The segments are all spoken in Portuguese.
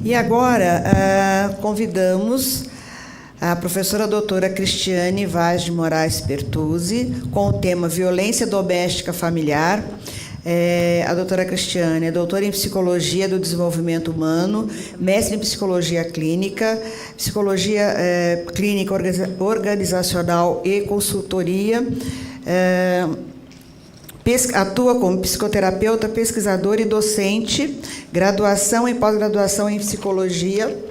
E agora convidamos a professora doutora Cristiane Vaz de Moraes Pertuzzi, com o tema Violência Doméstica Familiar. A doutora Cristiane é doutora em Psicologia do Desenvolvimento Humano, mestre em Psicologia Clínica, Psicologia Clínica Organizacional e Consultoria, atua como psicoterapeuta, pesquisadora e docente, graduação e pós-graduação em Psicologia,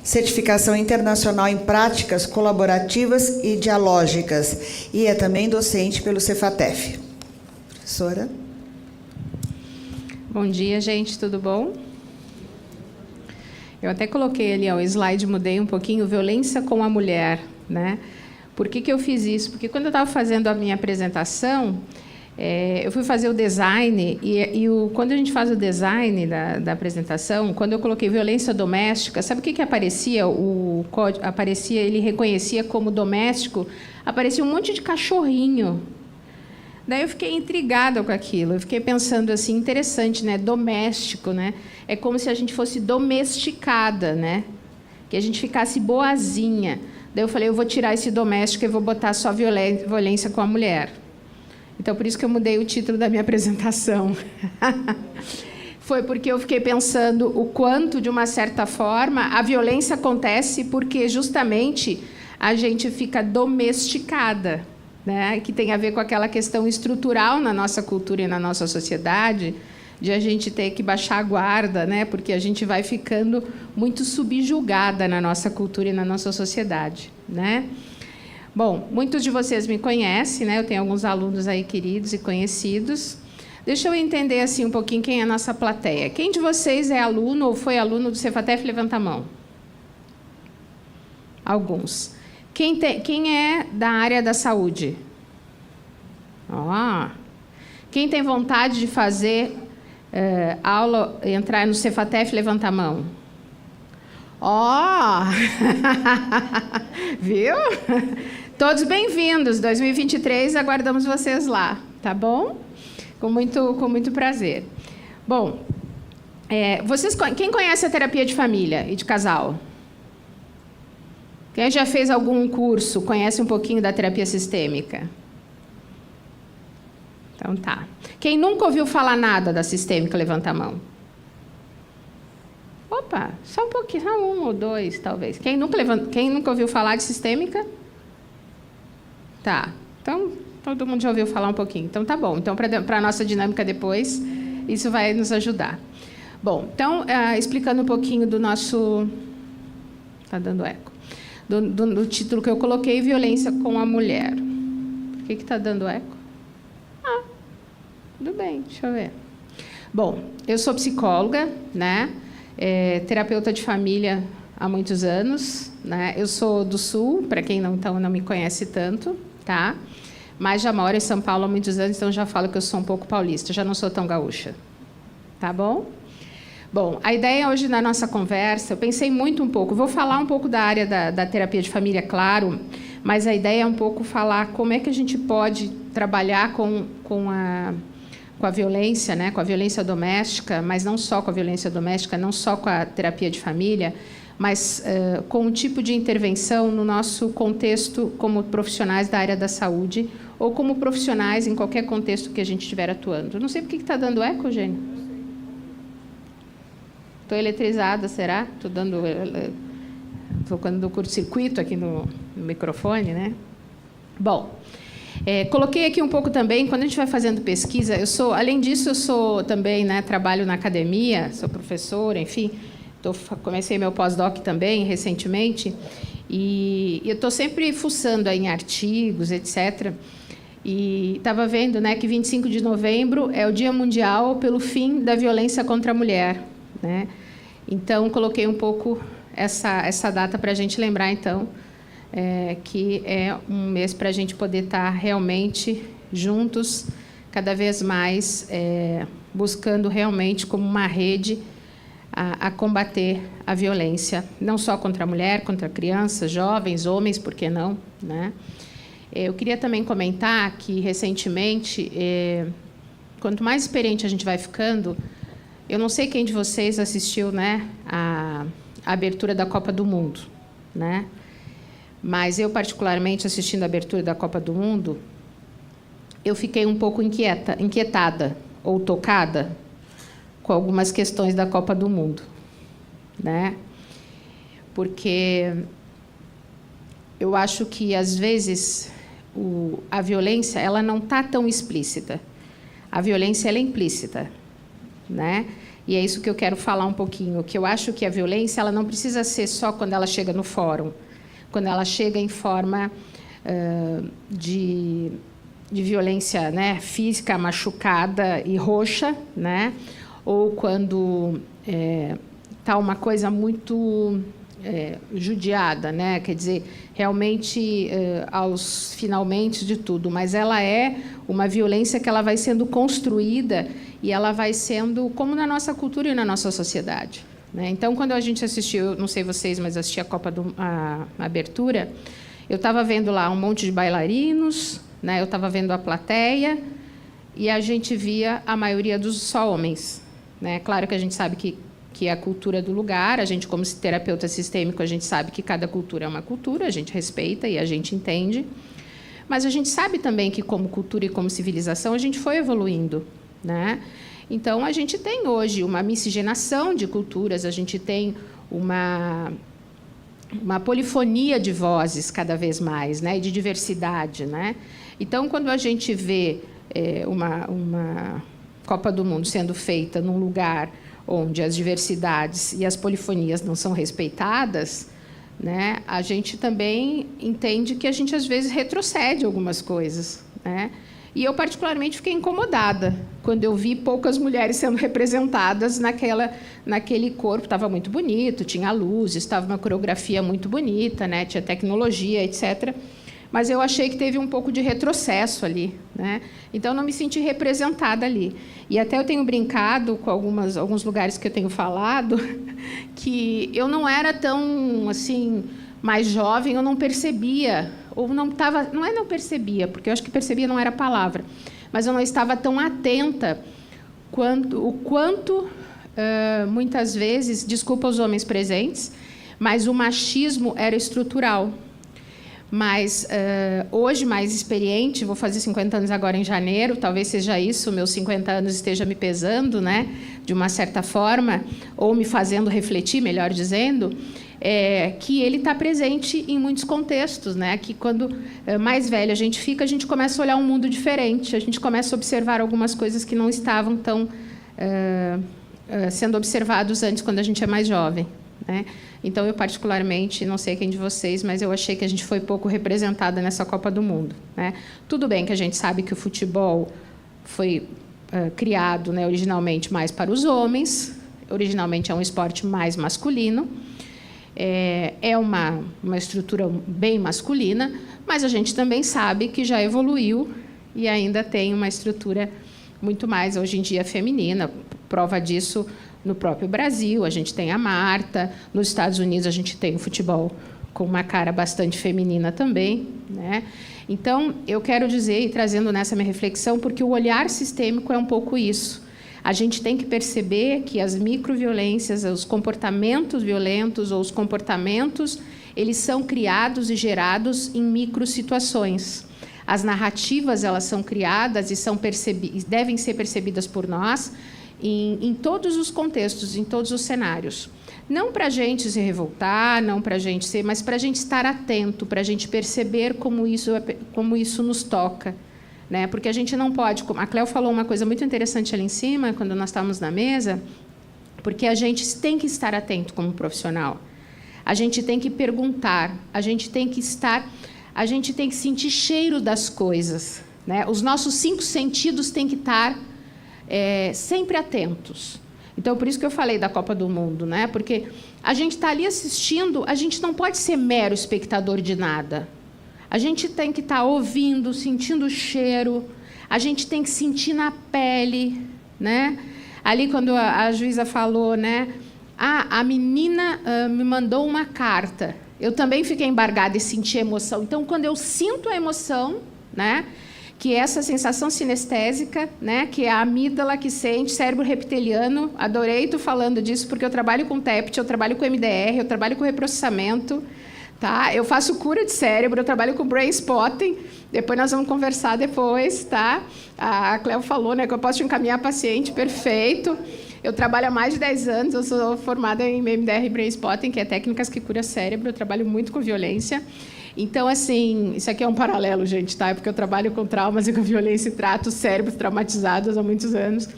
certificação internacional em práticas colaborativas e dialógicas, e é também docente pelo Cefatef. Professora? Bom dia, gente, tudo bom? Eu até coloquei ali o slide, mudei um pouquinho, violência com a mulher, né? Por que eu fiz isso? Porque quando eu estava fazendo a minha apresentação, eu fui fazer o design, quando a gente faz o design da apresentação, quando eu coloquei violência doméstica, sabe o que aparecia? Ele reconhecia como doméstico, aparecia um monte de cachorrinho. Daí eu fiquei intrigada com aquilo, eu fiquei pensando assim, interessante, né? Doméstico, né? É como se a gente fosse domesticada, né? Que a gente ficasse boazinha. Daí eu falei, eu vou tirar esse doméstico e vou botar só violência com a mulher. Então, por isso que eu mudei o título da minha apresentação. Foi porque eu fiquei pensando o quanto, de uma certa forma, a violência acontece porque, justamente, a gente fica domesticada, né? Que tem a ver com aquela questão estrutural na nossa cultura e na nossa sociedade, de a gente ter que baixar a guarda, né? Porque a gente vai ficando muito subjugada na nossa cultura e na nossa sociedade, né? Bom, muitos de vocês me conhecem, né? Eu tenho alguns alunos aí queridos e conhecidos. Deixa eu entender assim um pouquinho quem é a nossa plateia. Quem de vocês é aluno ou foi aluno do Cefatef? Levanta a mão. Alguns. Quem é da área da saúde? Quem tem vontade de fazer aula, entrar no Cefatef? Levanta a mão. Viu? Todos bem-vindos. 2023, aguardamos vocês lá, tá bom? Com muito prazer. Bom, quem conhece a terapia de família e de casal? Quem já fez algum curso, conhece um pouquinho da terapia sistêmica? Então tá. Quem nunca ouviu falar nada da sistêmica, levanta a mão. Opa, só um pouquinho, só um ou dois, talvez. Quem nunca ouviu falar de sistêmica? Tá. Então, todo mundo já ouviu falar um pouquinho. Então, tá bom. Então, para a nossa dinâmica depois, isso vai nos ajudar. Bom, então, explicando um pouquinho do nosso... Está dando eco. Do título que eu coloquei, Violência com a Mulher. Por que está dando eco? Tudo bem, deixa eu ver. Bom, eu sou psicóloga, né? Terapeuta de família há muitos anos, né? Eu sou do Sul, para quem não me conhece tanto, tá? Mas já moro em São Paulo há muitos anos, então já falo que eu sou um pouco paulista, já não sou tão gaúcha. Tá bom? Bom, a ideia hoje na nossa conversa, eu pensei muito vou falar um pouco da área da terapia de família, claro, mas a ideia é um pouco falar como é que a gente pode trabalhar com a violência, né, com a violência doméstica, mas não só com a violência doméstica, não só com a terapia de família, mas com um tipo de intervenção no nosso contexto como profissionais da área da saúde ou como profissionais em qualquer contexto que a gente estiver atuando. Não sei por que está dando eco, Eugênio. Estou eletrizada, será? Estou dando curto-circuito aqui no microfone, né? Bom, coloquei aqui um pouco também, quando a gente vai fazendo pesquisa, além disso, eu sou também, né, trabalho na academia, sou professora, enfim, comecei meu pós-doc também, recentemente, e eu estou sempre fuçando em artigos, etc., e estava vendo, né, que 25 de novembro é o Dia Mundial pelo Fim da Violência contra a Mulher, né? Então, coloquei um pouco essa data para a gente lembrar, então, que é um mês para a gente poder estar realmente juntos, cada vez mais, buscando realmente como uma rede a combater a violência, não só contra a mulher, contra crianças, jovens, homens, por que não, né? Eu queria também comentar que, recentemente, quanto mais experiente a gente vai ficando, Eu não sei quem de vocês assistiu, né, a abertura da Copa do Mundo, né? Mas eu, particularmente, assistindo a abertura da Copa do Mundo, eu fiquei um pouco inquietada ou tocada com algumas questões da Copa do Mundo, né? Porque eu acho que, às vezes, a violência ela não está tão explícita. A violência ela é implícita, né? E é isso que eu quero falar um pouquinho, que eu acho que a violência ela não precisa ser só quando ela chega no fórum, quando ela chega em forma de violência, né, física, machucada e roxa, né? Ou quando está uma coisa muito judiada, né? Quer dizer, realmente aos finalmente de tudo, mas ela é uma violência que ela vai sendo construída e ela vai sendo como na nossa cultura e na nossa sociedade, né? Então, quando a gente assistiu, não sei vocês, mas assisti a abertura, eu estava vendo lá um monte de bailarinos, né? Eu estava vendo a plateia e a gente via a maioria dos só homens, né? Claro que a gente sabe que é a cultura do lugar, a gente, como terapeuta sistêmico, a gente sabe que cada cultura é uma cultura, a gente respeita e a gente entende, mas a gente sabe também que, como cultura e como civilização, a gente foi evoluindo, né? Então, a gente tem hoje uma miscigenação de culturas, a gente tem uma polifonia de vozes cada vez mais, né? E de diversidade, né? Então, quando a gente vê uma Copa do Mundo sendo feita num lugar onde as diversidades e as polifonias não são respeitadas, né, a gente também entende que a gente, às vezes, retrocede algumas coisas, né? E eu, particularmente, fiquei incomodada quando eu vi poucas mulheres sendo representadas naquele corpo. Estava muito bonito, tinha luzes, estava uma coreografia muito bonita, né? Tinha tecnologia, etc. Mas eu achei que teve um pouco de retrocesso ali, né? Então, eu não me senti representada ali. E até eu tenho brincado com alguns lugares que eu tenho falado que eu não era tão, assim, mais jovem, eu não percebia, ou não estava... não percebia, porque eu acho que percebia não era a palavra, mas eu não estava tão atenta o quanto, muitas vezes, desculpa os homens presentes, mas o machismo era estrutural. Mas, hoje, mais experiente, vou fazer 50 anos agora em janeiro, talvez seja isso, meus 50 anos esteja me pesando, né, de uma certa forma, ou me fazendo refletir, melhor dizendo, que ele está presente em muitos contextos, né, que quando mais velho a gente começa a olhar um mundo diferente, a gente começa a observar algumas coisas que não estavam tão sendo observados antes, quando a gente é mais jovem, né? Então, eu, particularmente, não sei quem de vocês, mas eu achei que a gente foi pouco representada nessa Copa do Mundo, né? Tudo bem que a gente sabe que o futebol foi criado, né, originalmente mais para os homens, originalmente é um esporte mais masculino, é uma estrutura bem masculina, mas a gente também sabe que já evoluiu e ainda tem uma estrutura muito mais, hoje em dia, feminina. Prova disso no próprio Brasil, a gente tem a Marta, nos Estados Unidos a gente tem o futebol com uma cara bastante feminina também, né? Então, eu quero dizer, e trazendo nessa minha reflexão, porque o olhar sistêmico é um pouco isso. A gente tem que perceber que as microviolências, os comportamentos violentos ou os comportamentos, eles são criados e gerados em microsituações. As narrativas, elas são criadas e devem ser percebidas por nós em todos os contextos, em todos os cenários. Não para a gente se revoltar, não para a gente ser, mas para a gente estar atento, para a gente perceber como isso nos toca, né? Porque a gente não pode... A Cléo falou uma coisa muito interessante ali em cima, quando nós estávamos na mesa, porque a gente tem que estar atento como profissional. A gente tem que perguntar, a gente tem que sentir cheiro das coisas, né? Os nossos 5 sentidos têm que estar sempre atentos. Então, por isso que eu falei da Copa do Mundo, né? Porque a gente está ali assistindo, a gente não pode ser mero espectador de nada. A gente tem que estar ouvindo, sentindo o cheiro, a gente tem que sentir na pele, né? Ali, quando a juíza falou, né? A menina me mandou uma carta. Eu também fiquei embargada e senti emoção. Então, quando eu sinto a emoção, né? que é essa sensação sinestésica, né, que é a amígdala que sente, cérebro reptiliano. Adorei tu falando disso, porque eu trabalho com TEPT, eu trabalho com MDR, eu trabalho com reprocessamento, tá? Eu faço cura de cérebro, eu trabalho com brain spotting. Depois nós vamos conversar depois, tá? A Cleo falou, né, que eu posso te encaminhar paciente, perfeito. Eu trabalho há mais de 10 anos, eu sou formada em MDR e brain spotting, que é técnicas que curam cérebro, eu trabalho muito com violência. Então, assim, isso aqui é um paralelo, gente, tá? Porque eu trabalho com traumas e com violência e trato cérebros traumatizados há muitos anos.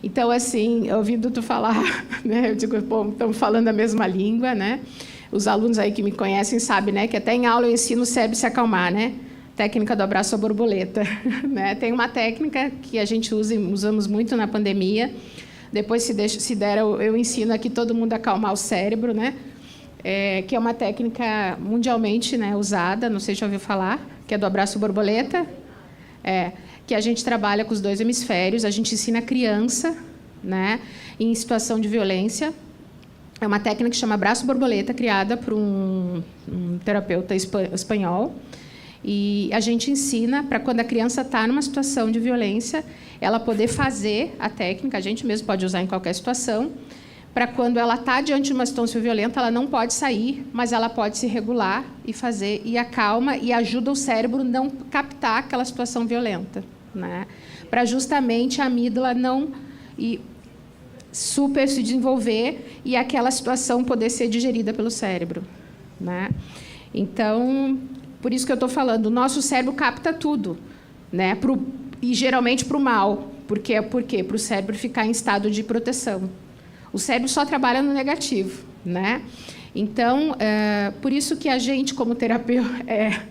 Então, assim, ouvindo tu falar, né, eu digo, pô, estamos falando a mesma língua, né? Os alunos aí que me conhecem sabem, né, que até em aula eu ensino o cérebro a se acalmar, né? Técnica do abraço à borboleta, né? Tem uma técnica que a gente usamos muito na pandemia. Depois, se der, eu ensino aqui todo mundo a acalmar o cérebro, né? Que é uma técnica mundialmente, né, usada, não sei se já ouviu falar, que é do abraço borboleta, que a gente trabalha com os 2 hemisférios, a gente ensina a criança, né, em situação de violência. É uma técnica que chama abraço borboleta, criada por um terapeuta espanhol, e a gente ensina para quando a criança está numa situação de violência, ela poder fazer a técnica, a gente mesmo pode usar em qualquer situação, para quando ela está diante de uma situação violenta, ela não pode sair, mas ela pode se regular e fazer, e acalma e ajuda o cérebro a não captar aquela situação violenta, né? Para justamente a amígdala não super se desenvolver e aquela situação poder ser digerida pelo cérebro, né? Então, por isso que eu estou falando, o nosso cérebro capta tudo, né? E geralmente para o mal. Por quê? Para o cérebro ficar em estado de proteção. O cérebro só trabalha no negativo, né? Então, por isso que a gente, como terapeuta...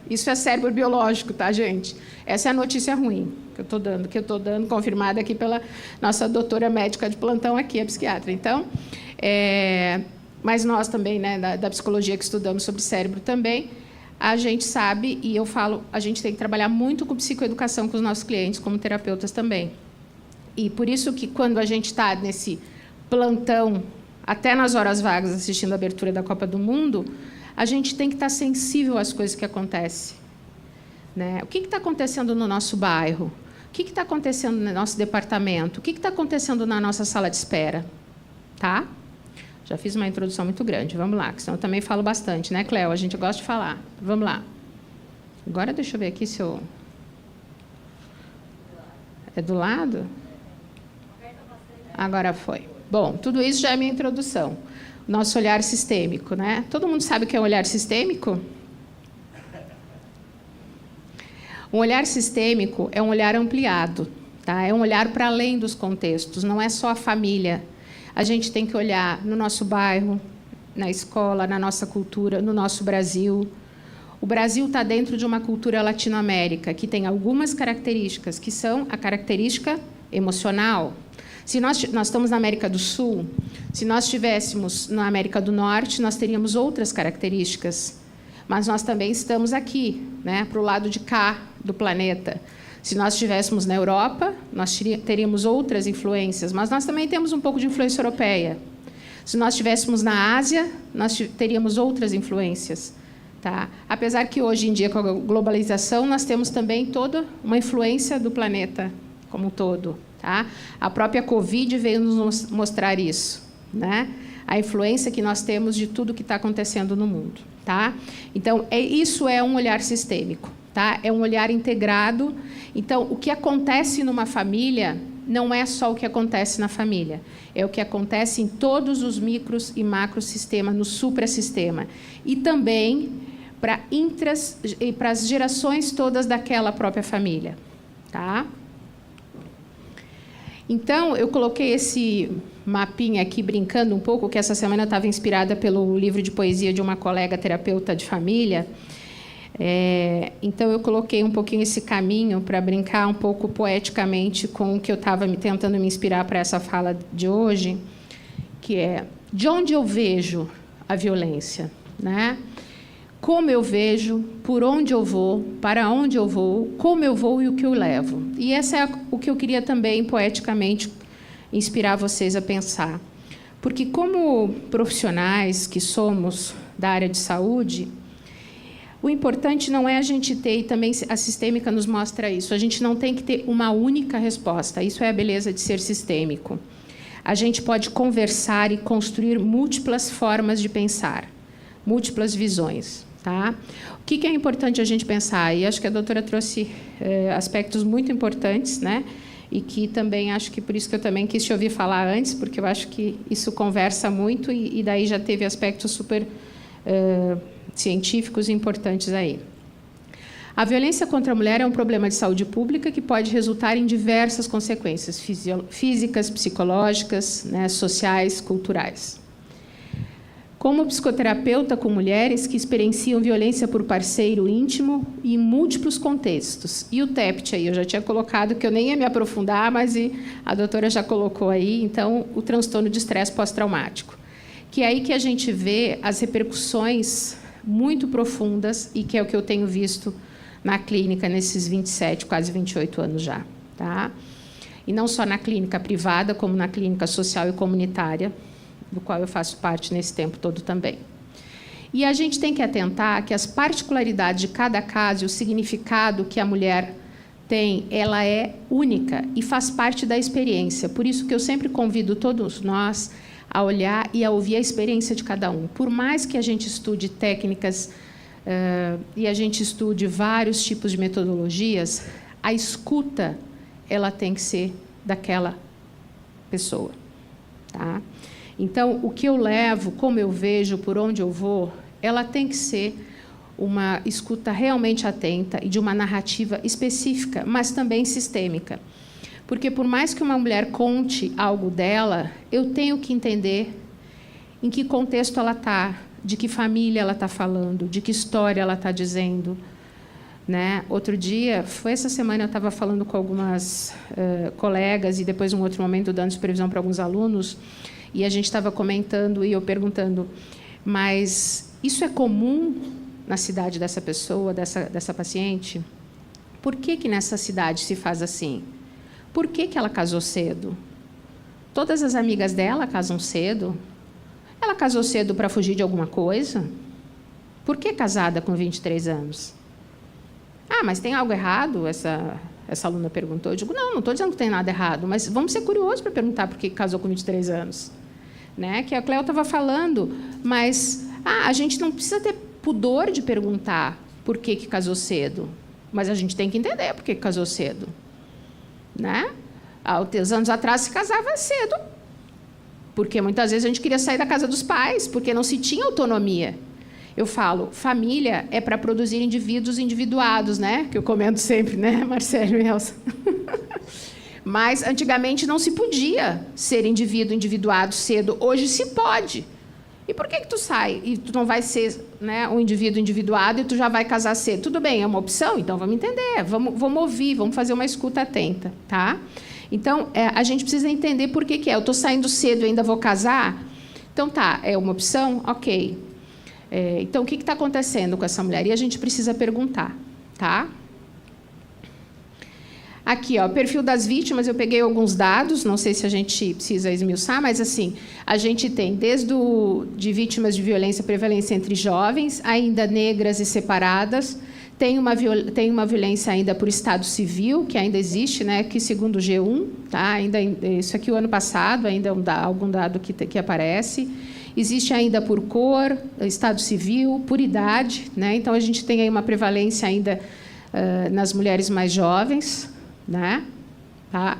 isso é cérebro biológico, tá, gente? Essa é a notícia ruim que eu estou dando, confirmada aqui pela nossa doutora médica de plantão aqui, a psiquiatra. Então, mas nós também, né, da psicologia que estudamos sobre cérebro também, a gente sabe, e eu falo, a gente tem que trabalhar muito com psicoeducação com os nossos clientes, como terapeutas também. E por isso que quando a gente está nesse plantão, até nas horas vagas, assistindo a abertura da Copa do Mundo, a gente tem que estar sensível às coisas que acontecem, né? O que está acontecendo no nosso bairro? O que está acontecendo no nosso departamento? O que está acontecendo na nossa sala de espera? Tá? Já fiz uma introdução muito grande. Vamos lá, que senão eu também falo bastante, né, Cleo? A gente gosta de falar. Vamos lá. Agora, deixa eu ver aqui se eu... É do lado? Agora foi. Bom, tudo isso já é minha introdução. Nosso olhar sistêmico, né? Todo mundo sabe o que é um olhar sistêmico? Um olhar sistêmico é um olhar ampliado, tá? É um olhar para além dos contextos, não é só a família. A gente tem que olhar no nosso bairro, na escola, na nossa cultura, no nosso Brasil. O Brasil está dentro de uma cultura latino-américa que tem algumas características, que são a característica emocional. Se nós estamos na América do Sul, se nós estivéssemos na América do Norte, nós teríamos outras características. Mas nós também estamos aqui, né, para o lado de cá do planeta. Se nós estivéssemos na Europa, nós teríamos outras influências, mas nós também temos um pouco de influência europeia. Se nós estivéssemos na Ásia, nós teríamos outras influências. Tá? Apesar que hoje em dia, com a globalização, nós temos também toda uma influência do planeta como um todo. Tá? A própria Covid veio nos mostrar isso, né? A influência que nós temos de tudo que está acontecendo no mundo. Tá? Então, isso é um olhar sistêmico. Tá? É um olhar integrado. Então, o que acontece numa família não é só o que acontece na família, é o que acontece em todos os micros e macrosistemas, no suprassistema. E também para as gerações todas daquela própria família. Tá? Então, eu coloquei esse mapinha aqui, brincando um pouco, que essa semana eu estava inspirada pelo livro de poesia de uma colega terapeuta de família. Então, eu coloquei um pouquinho esse caminho para brincar um pouco poeticamente com o que eu estava tentando me inspirar para essa fala de hoje, que é de onde eu vejo a violência, né? Como eu vejo, por onde eu vou, para onde eu vou, como eu vou e o que eu levo. E essa é o que eu queria também, poeticamente, inspirar vocês a pensar. Porque, como profissionais que somos da área de saúde, O importante não é a gente ter, e também a sistêmica nos mostra isso, a gente não tem que ter uma única resposta. Isso é a beleza de ser sistêmico. A gente pode conversar e construir múltiplas formas de pensar, múltiplas visões. Tá? O que é importante a gente pensar? E acho que a doutora trouxe aspectos muito importantes, né? E que também acho que por isso que eu também quis te ouvir falar antes, porque eu acho que isso conversa muito e daí já teve aspectos super científicos importantes aí. A violência contra a mulher é um problema de saúde pública que pode resultar em diversas consequências físicas, psicológicas, né, sociais, culturais. Como psicoterapeuta com mulheres que experienciam violência por parceiro íntimo e em múltiplos contextos. E o TEPT aí, eu já tinha colocado, que eu nem ia me aprofundar, mas a doutora já colocou aí, então, o transtorno de estresse pós-traumático. Que é aí que a gente vê as repercussões muito profundas e que é o que eu tenho visto na clínica nesses 27, quase 28 anos já. Tá? E não só na clínica privada, como na clínica social e comunitária, do qual eu faço parte nesse tempo todo também. E a gente tem que atentar que as particularidades de cada caso e o significado que a mulher tem, ela é única e faz parte da experiência. Por isso que eu sempre convido todos nós a olhar e a ouvir a experiência de cada um. Por mais que a gente estude técnicas e a gente estude vários tipos de metodologias, a escuta ela tem que ser daquela pessoa. Tá? Então, o que eu levo, como eu vejo, por onde eu vou, ela tem que ser uma escuta realmente atenta e de uma narrativa específica, mas também sistêmica. Porque, por mais que uma mulher conte algo dela, eu tenho que entender em que contexto ela está, de que família ela está falando, de que história ela está dizendo. Né? Outro dia, foi essa semana, eu estava falando com algumas colegas e depois, em um outro momento, dando supervisão para alguns alunos, e a gente estava comentando e eu perguntando, mas isso é comum na cidade dessa pessoa, dessa paciente? Por que nessa cidade se faz assim? Por que ela casou cedo? Todas as amigas dela casam cedo? Ela casou cedo para fugir de alguma coisa? Por que casada com 23 anos? Ah, mas tem algo errado? Essa aluna perguntou. Eu digo, não estou dizendo que tem nada errado, mas vamos ser curiosos para perguntar por que casou com 23 anos. Né? Que a Cléo estava falando, mas a gente não precisa ter pudor de perguntar por que casou cedo, mas a gente tem que entender por que casou cedo. Né? Há uns anos atrás se casava cedo, porque muitas vezes a gente queria sair da casa dos pais, porque não se tinha autonomia. Eu falo, família é para produzir indivíduos individuados, né? Que eu comento sempre, né, Marcelo e Elsa? Mas antigamente não se podia ser indivíduo individuado cedo. Hoje se pode. E por que tu sai e tu não vai ser, né, um indivíduo individuado e tu já vai casar cedo? Tudo bem, é uma opção? Então vamos entender, vamos ouvir, vamos fazer uma escuta atenta, tá? Então, a gente precisa entender por que é. Eu estou saindo cedo e ainda vou casar? Então tá, é uma opção? Ok. Então, o que está acontecendo com essa mulher? E a gente precisa perguntar, tá? Aqui, ó, perfil das vítimas, eu peguei alguns dados, não sei se a gente precisa esmiuçar, mas assim, a gente tem desde de vítimas de violência e prevalência entre jovens, ainda negras e separadas, tem uma violência ainda por estado civil, que ainda existe, né, que segundo o G1, tá? Ainda, isso aqui o ano passado, ainda algum dado que aparece. Existe ainda por cor, estado civil, por idade, né? Então a gente tem aí uma prevalência ainda nas mulheres mais jovens, né? Tá?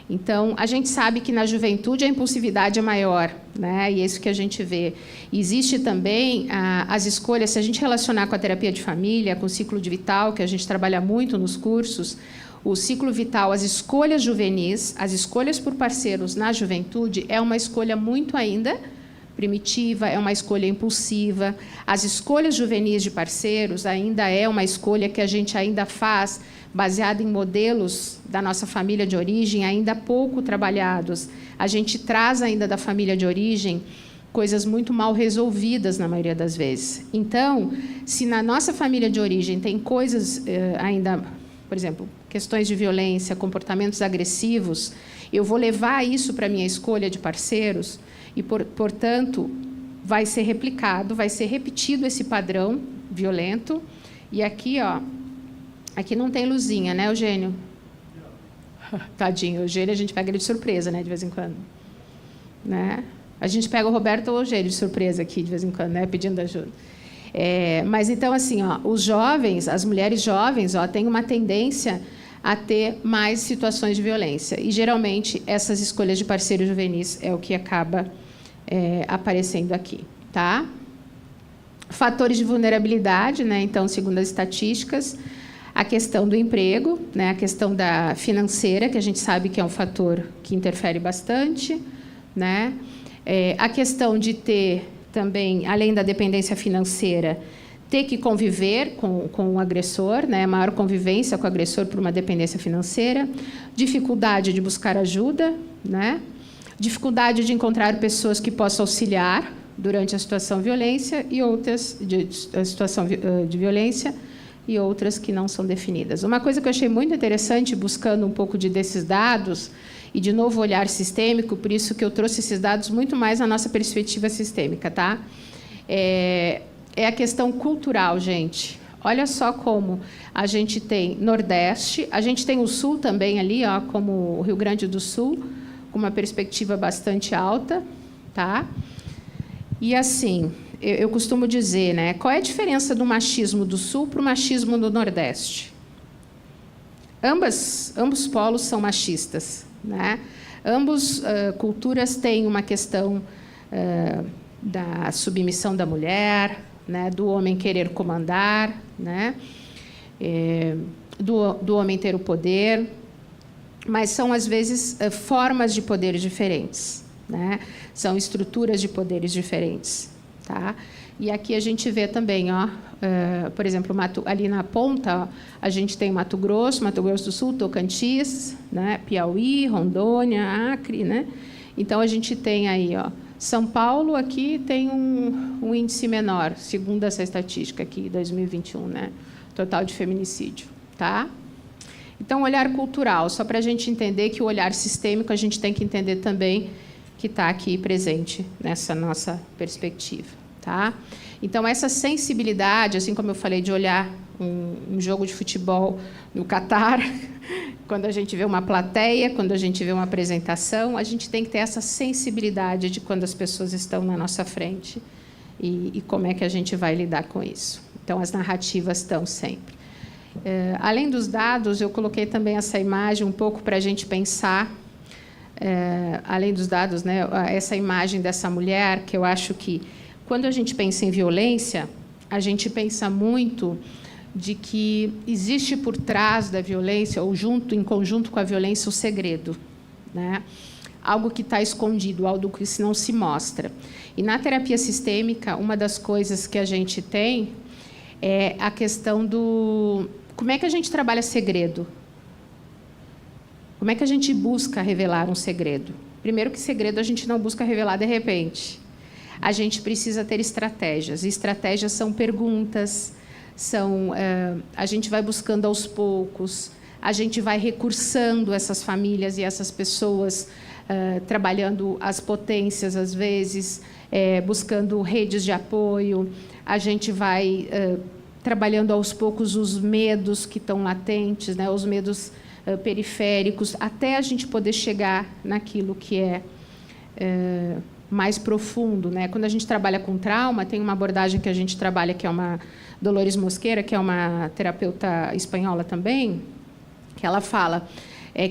Então a gente sabe que na juventude a impulsividade é maior, né? E é isso que a gente vê. Existe também as escolhas, se a gente relacionar com a terapia de família, com o ciclo de vital, que a gente trabalha muito nos cursos, o ciclo vital, as escolhas juvenis, as escolhas por parceiros na juventude é uma escolha muito ainda primitiva, é uma escolha impulsiva. As escolhas juvenis de parceiros ainda é uma escolha que a gente ainda faz baseada em modelos da nossa família de origem, ainda pouco trabalhados. A gente traz ainda da família de origem coisas muito mal resolvidas na maioria das vezes. Então, se na nossa família de origem tem coisas ainda, por exemplo, questões de violência, comportamentos agressivos, eu vou levar isso para a minha escolha de parceiros e, portanto, vai ser replicado, vai ser repetido esse padrão violento E aqui, ó, aqui não tem luzinha, né, Eugênio? Tadinho, Eugênio, a gente pega ele de surpresa, né, de vez em quando. Né? A gente pega o Roberto ou o Eugênio de surpresa aqui, de vez em quando, né, pedindo ajuda. Mas, então, assim, ó, os jovens, as mulheres jovens, ó, têm uma tendência a ter mais situações de violência. E, geralmente, essas escolhas de parceiros juvenis é o que acaba aparecendo aqui. Tá? Fatores de vulnerabilidade, né? Então, segundo as estatísticas, a questão do emprego, né? A questão da financeira, que a gente sabe que é um fator que interfere bastante, né? A questão de ter também, além da dependência financeira, ter que conviver com o agressor, né? Maior convivência com o agressor por uma dependência financeira, dificuldade de buscar ajuda, né? Dificuldade de encontrar pessoas que possam auxiliar durante a situação de violência e outras a situação de violência e outras que não são definidas. Uma coisa que eu achei muito interessante, buscando um pouco desses dados e, de novo, olhar sistêmico, por isso que eu trouxe esses dados muito mais na nossa perspectiva sistêmica, tá? É a questão cultural, gente. Olha só como a gente tem Nordeste, a gente tem o Sul também ali, ó, como o Rio Grande do Sul, com uma perspectiva bastante alta, tá? E, assim, eu costumo dizer, né, qual é a diferença do machismo do Sul para o machismo do Nordeste? Ambos polos são machistas, né? Ambas culturas têm uma questão da submissão da mulher, né, do homem querer comandar, né, do homem ter o poder, mas são, às vezes, formas de poderes diferentes. Né? São estruturas de poderes diferentes. Tá? E aqui a gente vê também, ó, por exemplo, ali na ponta, ó, a gente tem Mato Grosso do Sul, Tocantins, né? Piauí, Rondônia, Acre. Né? Então, a gente tem aí, ó, São Paulo aqui tem um índice menor, segundo essa estatística aqui, 2021, né? Total de feminicídio. Tá? Então, olhar cultural, só para a gente entender que o olhar sistêmico a gente tem que entender também que está aqui presente nessa nossa perspectiva. Tá? Então, essa sensibilidade, assim como eu falei, de olhar um jogo de futebol no Catar, quando a gente vê uma plateia, quando a gente vê uma apresentação, a gente tem que ter essa sensibilidade de quando as pessoas estão na nossa frente e como é que a gente vai lidar com isso. Então, as narrativas estão sempre. Além dos dados, eu coloquei também essa imagem um pouco para a gente pensar, além dos dados, né, essa imagem dessa mulher, que eu acho que, quando a gente pensa em violência, a gente pensa muito de que existe por trás da violência, ou em conjunto com a violência, o segredo. Né? Algo que está escondido, algo que não se mostra. E, na terapia sistêmica, uma das coisas que a gente tem é a questão do... Como é que a gente trabalha segredo? Como é que a gente busca revelar um segredo? Primeiro que segredo a gente não busca revelar de repente. A gente precisa ter estratégias. E estratégias são perguntas, a gente vai buscando aos poucos, a gente vai recursando essas famílias e essas pessoas, trabalhando as potências, às vezes, buscando redes de apoio, a gente vai trabalhando aos poucos os medos que estão latentes, né, os medos periféricos, até a gente poder chegar naquilo que é mais profundo. Né? Quando a gente trabalha com trauma, tem uma abordagem que a gente trabalha, que é uma Dolores Mosqueira, que é uma terapeuta espanhola também, que ela fala,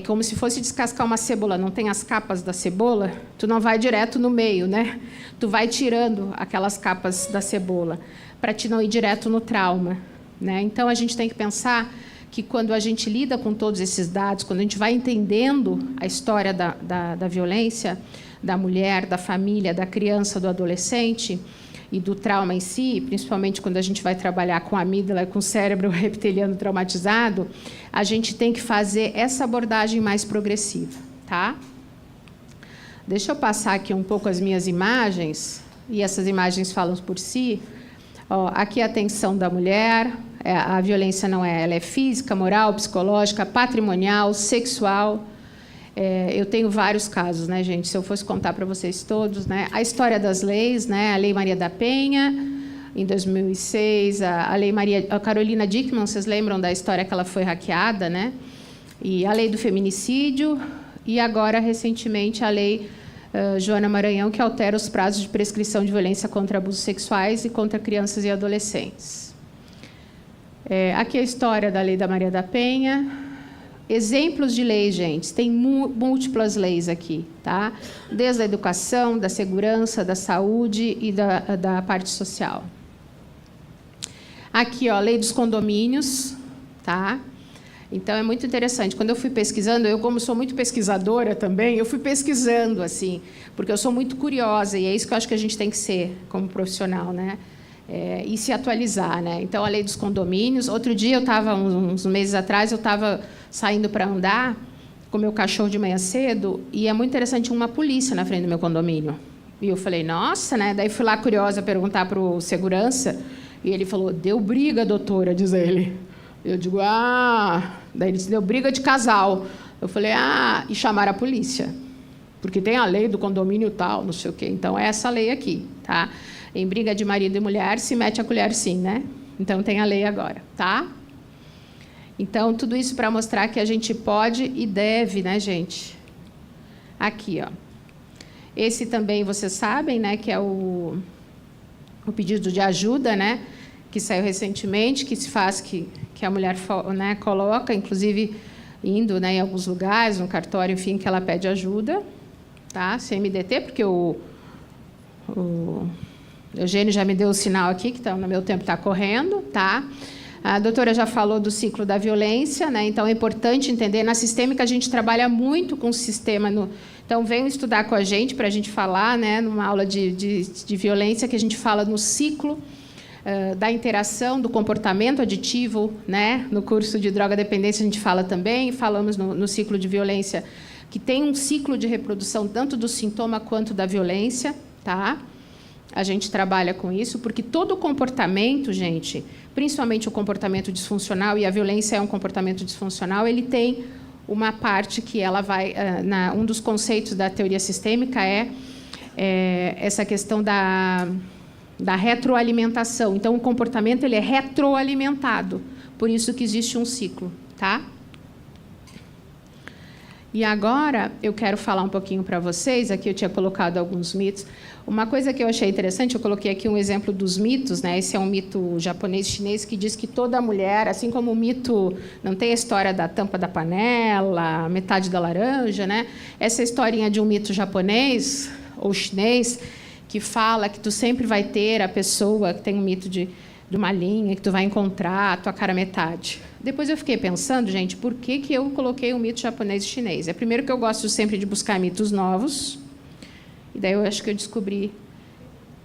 como se fosse descascar uma cebola, não tem as capas da cebola, tu não vai direto no meio, né? Tu vai tirando aquelas capas da cebola, para te não ir direto no trauma. Né? Então, a gente tem que pensar que, quando a gente lida com todos esses dados, quando a gente vai entendendo a história da violência, da mulher, da família, da criança, do adolescente e do trauma em si, principalmente quando a gente vai trabalhar com a amígdala, com o cérebro reptiliano traumatizado, a gente tem que fazer essa abordagem mais progressiva. Tá? Deixa eu passar aqui um pouco as minhas imagens, e essas imagens falam por si. Ó, aqui a atenção da mulher, a violência não ela é física, moral, psicológica, patrimonial, sexual. Eu tenho vários casos, né, gente? Se eu fosse contar para vocês todos, né? A história das leis, né? A Lei Maria da Penha, em 2006, a Lei Maria, a Carolina Dickmann, vocês lembram da história que ela foi hackeada, né? E a Lei do Feminicídio, e agora, recentemente, a Lei Joana Maranhão, que altera os prazos de prescrição de violência contra abusos sexuais e contra crianças e adolescentes. Aqui a história da Lei da Maria da Penha. Exemplos de leis, gente, tem múltiplas leis aqui, tá? Desde a educação, da segurança, da saúde e da parte social. Aqui, ó, Lei dos Condomínios, tá? Então, é muito interessante. Quando eu fui pesquisando, eu, como sou muito pesquisadora também, eu fui pesquisando, assim, porque eu sou muito curiosa, e é isso que eu acho que a gente tem que ser como profissional, né? E se atualizar, né? Então, a Lei dos Condomínios. Outro dia, eu estava, uns meses atrás, eu estava saindo para andar com meu cachorro de manhã cedo, e é muito interessante, uma polícia na frente do meu condomínio. E eu falei, nossa, né? Daí fui lá curiosa perguntar para o segurança, e ele falou, deu briga, doutora, diz ele. Eu digo, daí ele disse, deu briga de casal. Eu falei, e chamaram a polícia, porque tem a lei do condomínio tal, não sei o quê. Então, é essa lei aqui, tá? Em briga de marido e mulher, se mete a colher sim, né? Então, tem a lei agora, tá? Então, tudo isso para mostrar que a gente pode e deve, né, gente? Aqui, ó. Esse também, vocês sabem, né, que é o pedido de ajuda, né, que saiu recentemente, que se faz, que a mulher, né, coloca, inclusive indo, né, em alguns lugares, no cartório, enfim, que ela pede ajuda, tá? CMDT, porque o Eugênio já me deu o sinal aqui, que no meu tempo está correndo, tá? A doutora já falou do ciclo da violência, né? Então, é importante entender. Na sistêmica, a gente trabalha muito com o sistema. Então, venham estudar com a gente, para a gente falar, né, numa aula de violência, que a gente fala no ciclo da interação, do comportamento aditivo, né? No curso de droga-dependência, a gente fala também. Falamos no ciclo de violência, que tem um ciclo de reprodução, tanto do sintoma quanto da violência, tá? A gente trabalha com isso, porque todo comportamento, gente, principalmente o comportamento disfuncional, e a violência é um comportamento disfuncional, ele tem uma parte que ela vai... um dos conceitos da teoria sistêmica é essa questão da retroalimentação. Então, o comportamento ele é retroalimentado, por isso que existe um ciclo, tá? E agora, eu quero falar um pouquinho para vocês, aqui eu tinha colocado alguns mitos. Uma coisa que eu achei interessante, eu coloquei aqui um exemplo dos mitos, né? Esse é um mito japonês-chinês que diz que toda mulher, assim como o mito, não tem a história da tampa da panela, metade da laranja, né? Essa historinha de um mito japonês ou chinês que fala que tu sempre vai ter a pessoa que tem um mito de uma linha, que tu vai encontrar a tua cara metade. Depois eu fiquei pensando, gente, por que eu coloquei um mito japonês e chinês? Primeiro que eu gosto sempre de buscar mitos novos, e daí eu acho que eu descobri...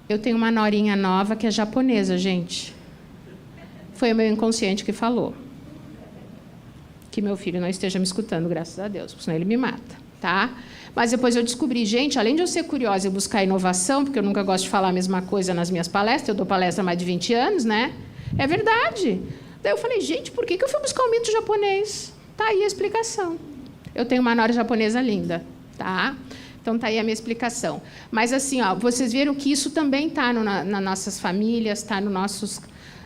Eu tenho uma norinha nova que é japonesa, gente. Foi o meu inconsciente que falou. Que meu filho não esteja me escutando, graças a Deus, porque senão ele me mata, tá? Mas depois eu descobri, gente, além de eu ser curiosa e buscar inovação, porque eu nunca gosto de falar a mesma coisa nas minhas palestras, eu dou palestra há mais de 20 anos, né? É verdade. Daí eu falei, gente, por que eu fui buscar um mito japonês? Tá aí a explicação. Eu tenho uma nora japonesa linda, tá? Então, tá aí a minha explicação. Mas, assim, ó, vocês viram que isso também está nas nossas famílias, está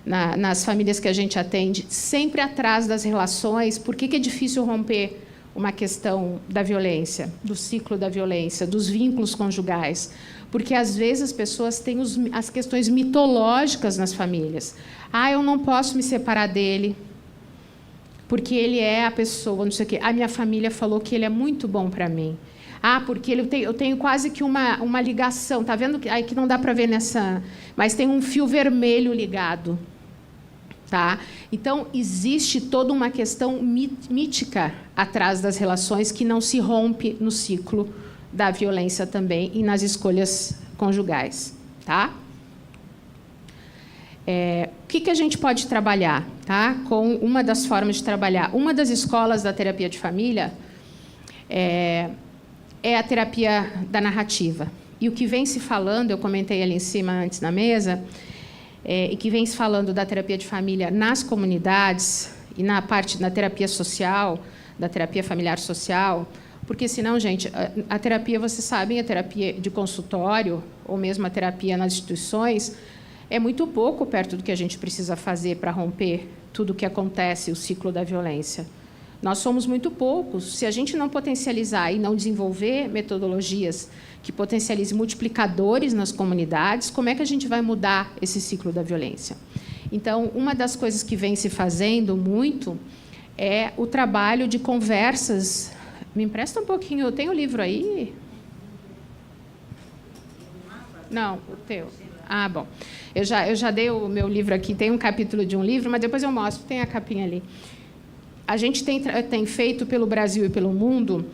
nas famílias que a gente atende, sempre atrás das relações. Por que é difícil romper uma questão da violência, do ciclo da violência, dos vínculos conjugais? Porque, às vezes, as pessoas têm as questões mitológicas nas famílias. Eu não posso me separar dele, porque ele é a pessoa, não sei o quê. A minha família falou que ele é muito bom para mim. Porque eu tenho quase que uma ligação. Está vendo? Aí que não dá para ver nessa... Mas tem um fio vermelho ligado. Tá? Então, existe toda uma questão mítica atrás das relações que não se rompe no ciclo da violência também e nas escolhas conjugais. Tá? O que a gente pode trabalhar, tá? Com uma das formas de trabalhar? Uma das escolas da terapia de família é a terapia da narrativa. E o que vem se falando, eu comentei ali em cima antes na mesa, e que vem se falando da terapia de família nas comunidades e na parte da terapia social, da terapia familiar social, porque senão, gente, a terapia, vocês sabem, a terapia de consultório, ou mesmo a terapia nas instituições, é muito pouco perto do que a gente precisa fazer para romper tudo o que acontece, o ciclo da violência. Nós somos muito poucos. Se a gente não potencializar e não desenvolver metodologias que potencializem multiplicadores nas comunidades, como é que a gente vai mudar esse ciclo da violência? Então, uma das coisas que vem se fazendo muito é o trabalho de conversas. Me empresta um pouquinho, tem o livro aí? Não, o teu. Ah, bom. Eu já dei o meu livro aqui, tem um capítulo de um livro, mas depois eu mostro, tem a capinha ali. A gente tem feito pelo Brasil e pelo mundo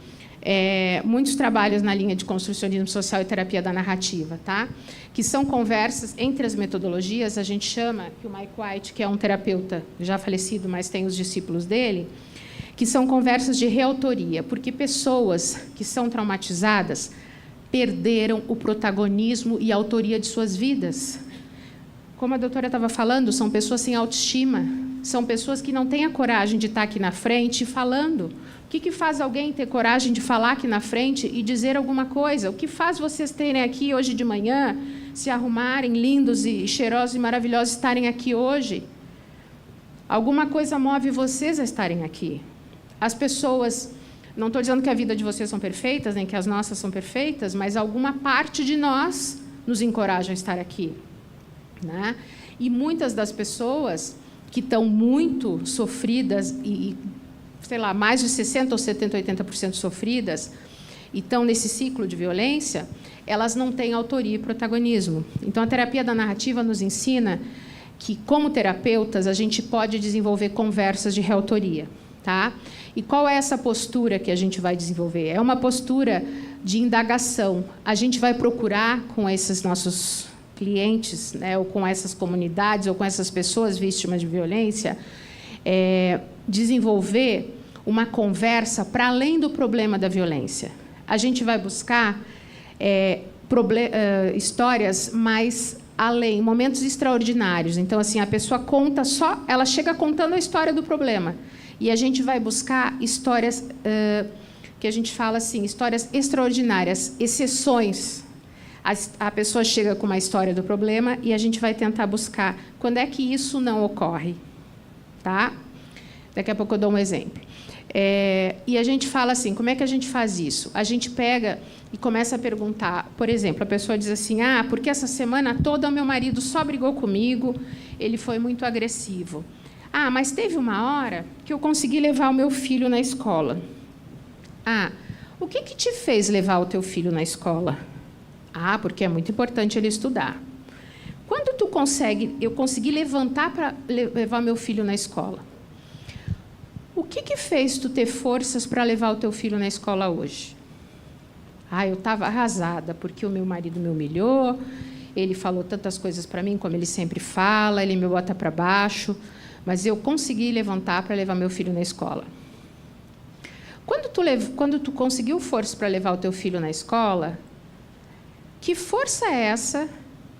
muitos trabalhos na linha de construcionismo social e terapia da narrativa, tá? Que são conversas entre as metodologias, a gente chama, que o Mike White, que é um terapeuta já falecido, mas tem os discípulos dele, que são conversas de reautoria, porque pessoas que são traumatizadas perderam o protagonismo e a autoria de suas vidas. Como a doutora estava falando, são pessoas sem autoestima, são pessoas que não têm a coragem de estar aqui na frente falando. O que faz alguém ter coragem de falar aqui na frente e dizer alguma coisa? O que faz vocês terem aqui hoje de manhã, se arrumarem lindos e cheirosos e maravilhosos, estarem aqui hoje? Alguma coisa move vocês a estarem aqui. As pessoas, não estou dizendo que a vida de vocês são perfeitas, nem que as nossas são perfeitas, mas alguma parte de nós nos encoraja a estar aqui, né? E muitas das pessoas que estão muito sofridas e sei lá, mais de 60% ou 70%, 80% sofridas e estão nesse ciclo de violência, elas não têm autoria e protagonismo. Então, a terapia da narrativa nos ensina que, como terapeutas, a gente pode desenvolver conversas de reautoria, tá? E qual é essa postura que a gente vai desenvolver? É uma postura de indagação. A gente vai procurar com esses nossos clientes, né, ou com essas comunidades, ou com essas pessoas vítimas de violência, desenvolver uma conversa para além do problema da violência. A gente vai buscar histórias mais além, momentos extraordinários. Então, assim, a pessoa conta só, ela chega contando a história do problema. E a gente vai buscar histórias que a gente fala assim, histórias extraordinárias, exceções. A pessoa chega com uma história do problema e a gente vai tentar buscar quando é que isso não ocorre, tá? Daqui a pouco eu dou um exemplo. E a gente fala assim, como é que a gente faz isso? A gente pega e começa a perguntar, por exemplo, a pessoa diz assim, porque essa semana toda o meu marido só brigou comigo, ele foi muito agressivo. Mas teve uma hora que eu consegui levar o meu filho na escola. O que te fez levar o teu filho na escola? Porque é muito importante ele estudar. Quando eu consegui levantar para levar meu filho na escola. O que fez tu ter forças para levar o teu filho na escola hoje? Eu estava arrasada, porque o meu marido me humilhou, ele falou tantas coisas para mim, como ele sempre fala, ele me bota para baixo, mas eu consegui levantar para levar meu filho na escola. Quando tu conseguiu força para levar o teu filho na escola, que força é essa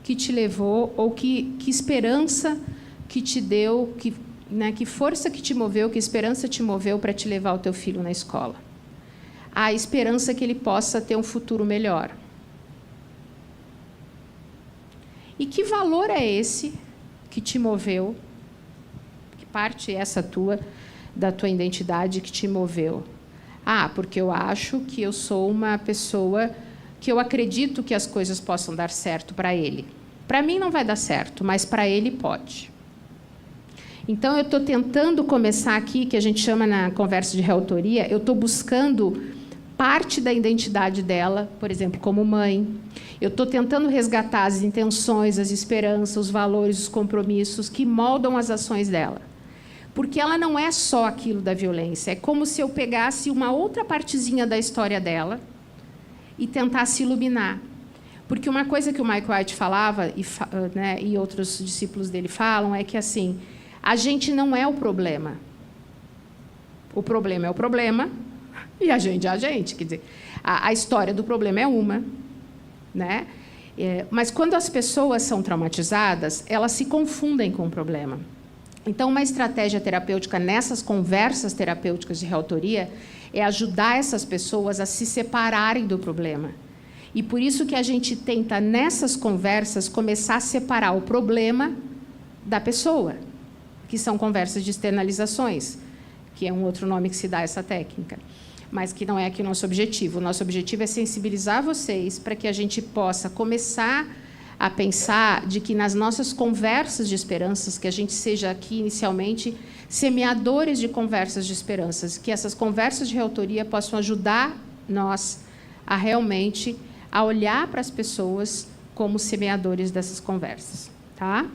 que te levou, ou que esperança que te deu, que força que te moveu, que esperança te moveu para te levar o teu filho na escola? A esperança que ele possa ter um futuro melhor. E que valor é esse que te moveu? Que parte é essa da tua identidade que te moveu? Porque eu acho que eu sou uma pessoa que eu acredito que as coisas possam dar certo para ele. Para mim não vai dar certo, mas para ele pode. Então, eu estou tentando começar aqui, que a gente chama na conversa de reautoria, eu estou buscando parte da identidade dela, por exemplo, como mãe. Eu estou tentando resgatar as intenções, as esperanças, os valores, os compromissos que moldam as ações dela. Porque ela não é só aquilo da violência. É como se eu pegasse uma outra partezinha da história dela e tentasse iluminar. Porque uma coisa que o Mike White falava, e outros discípulos dele falam, é que assim, a gente não é o problema. O problema é o problema e a gente é a gente. Quer dizer, a história do problema é uma, né? Mas quando as pessoas são traumatizadas, elas se confundem com o problema. Então, uma estratégia terapêutica nessas conversas terapêuticas de reautoria é ajudar essas pessoas a se separarem do problema E por isso que a gente tenta, nessas conversas, começar a separar o problema da pessoa, que são conversas de externalizações, que é um outro nome que se dá a essa técnica, mas que não é aqui o nosso objetivo. O nosso objetivo é sensibilizar vocês para que a gente possa começar a pensar de que nas nossas conversas de esperanças, que a gente seja aqui inicialmente semeadores de conversas de esperanças, que essas conversas de reautoria possam ajudar nós a realmente a olhar para as pessoas como semeadores dessas conversas, tá?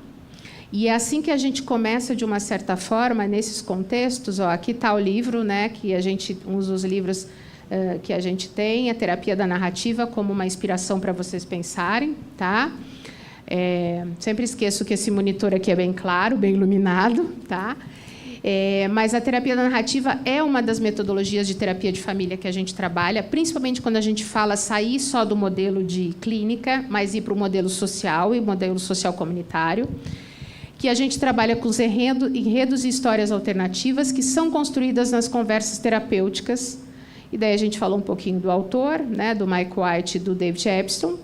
E é assim que a gente começa, de uma certa forma, nesses contextos. Ó, aqui está o livro, né, que a gente, uns dos livros que a gente tem, a terapia da narrativa, como uma inspiração para vocês pensarem, tá? Sempre esqueço que esse monitor aqui é bem claro, bem iluminado, tá? Mas a terapia da narrativa é uma das metodologias de terapia de família que a gente trabalha, principalmente quando a gente fala sair só do modelo de clínica, mas ir para o modelo social e modelo social comunitário, que a gente trabalha com os enredos e histórias alternativas que são construídas nas conversas terapêuticas. E daí a gente falou um pouquinho do autor, né, do Mike White e do David Epstein.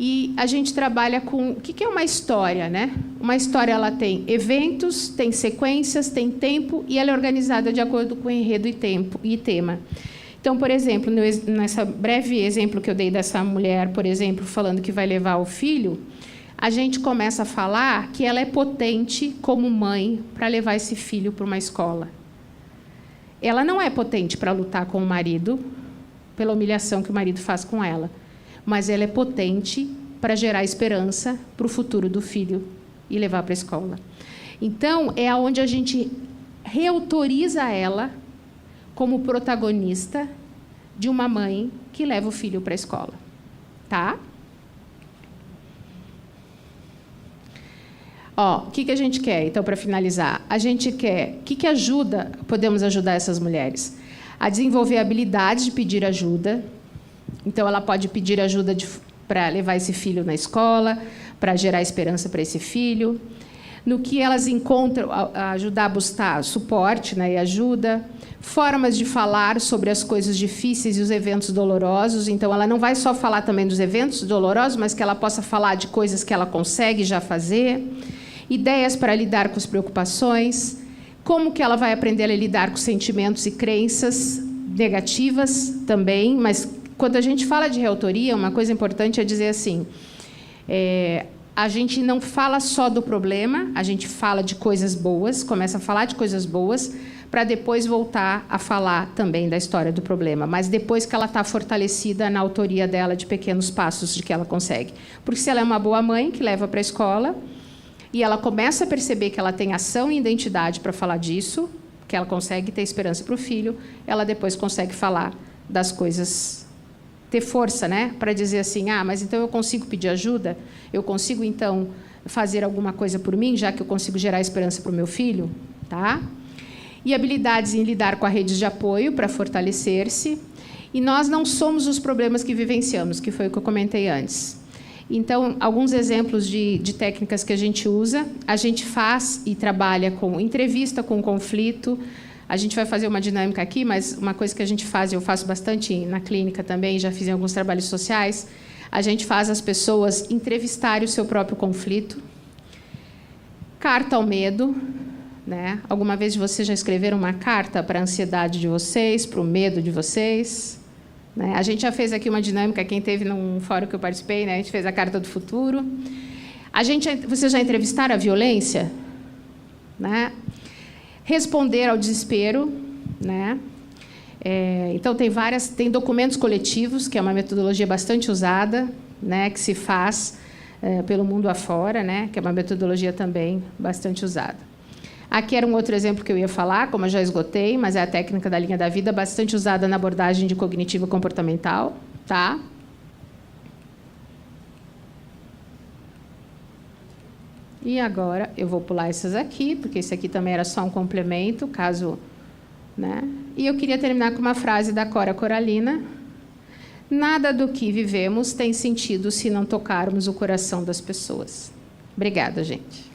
E a gente trabalha com... O que é uma história, né? Uma história, ela tem eventos, tem sequências, tem tempo, e ela é organizada de acordo com enredo e tempo e tema. Então, por exemplo, nessa breve exemplo que eu dei dessa mulher, por exemplo, falando que vai levar o filho, a gente começa a falar que ela é potente como mãe para levar esse filho para uma escola. Ela não é potente para lutar com o marido, pela humilhação que o marido faz com ela, mas ela é potente para gerar esperança para o futuro do filho e levar para a escola. Então, é onde a gente reautoriza ela como protagonista de uma mãe que leva o filho para a escola. Tá? Ó, o que a gente quer, então, para finalizar? A gente quer... O que podemos ajudar essas mulheres? A desenvolver a habilidade de pedir ajuda. Então, ela pode pedir ajuda para levar esse filho na escola, para gerar esperança para esse filho. No que elas encontram, ajudar a buscar suporte, né, e ajuda. Formas de falar sobre as coisas difíceis e os eventos dolorosos. Então, ela não vai só falar também dos eventos dolorosos, mas que ela possa falar de coisas que ela consegue já fazer. Ideias para lidar com as preocupações, como que ela vai aprender a lidar com sentimentos e crenças negativas também. Mas, quando a gente fala de reautoria, uma coisa importante é dizer assim, a gente não fala só do problema, a gente fala de coisas boas, começa a falar de coisas boas, para depois voltar a falar também da história do problema, mas depois que ela está fortalecida na autoria dela de pequenos passos de que ela consegue. Porque se ela é uma boa mãe, que leva para a escola, e ela começa a perceber que ela tem ação e identidade para falar disso, que ela consegue ter esperança para o filho, ela depois consegue falar das coisas, ter força, né, para dizer assim, mas então eu consigo pedir ajuda? Eu consigo, então, fazer alguma coisa por mim, já que eu consigo gerar esperança para o meu filho? Tá? E habilidades em lidar com a rede de apoio para fortalecer-se. E nós não somos os problemas que vivenciamos, que foi o que eu comentei antes. Então, alguns exemplos de técnicas que a gente usa. A gente faz e trabalha com entrevista com conflito. A gente vai fazer uma dinâmica aqui, mas uma coisa que a gente faz, eu faço bastante na clínica também, já fiz em alguns trabalhos sociais, a gente faz as pessoas entrevistarem o seu próprio conflito. Carta ao medo. Né? Alguma vez vocês já escreveram uma carta para a ansiedade de vocês, para o medo de vocês? Né? A gente já fez aqui uma dinâmica, quem teve num fórum que eu participei, né? A gente fez a Carta do Futuro. Vocês já entrevistaram a violência? Né? Responder ao desespero. Né? Então, tem documentos coletivos, que é uma metodologia bastante usada, né? Que se faz pelo mundo afora, né? Que é uma metodologia também bastante usada. Aqui era um outro exemplo que eu ia falar, como eu já esgotei, mas é a técnica da linha da vida, bastante usada na abordagem de cognitivo comportamental. Tá? E agora eu vou pular essas aqui, porque esse aqui também era só um complemento, caso... Né? E eu queria terminar com uma frase da Cora Coralina. Nada do que vivemos tem sentido se não tocarmos o coração das pessoas. Obrigada, gente.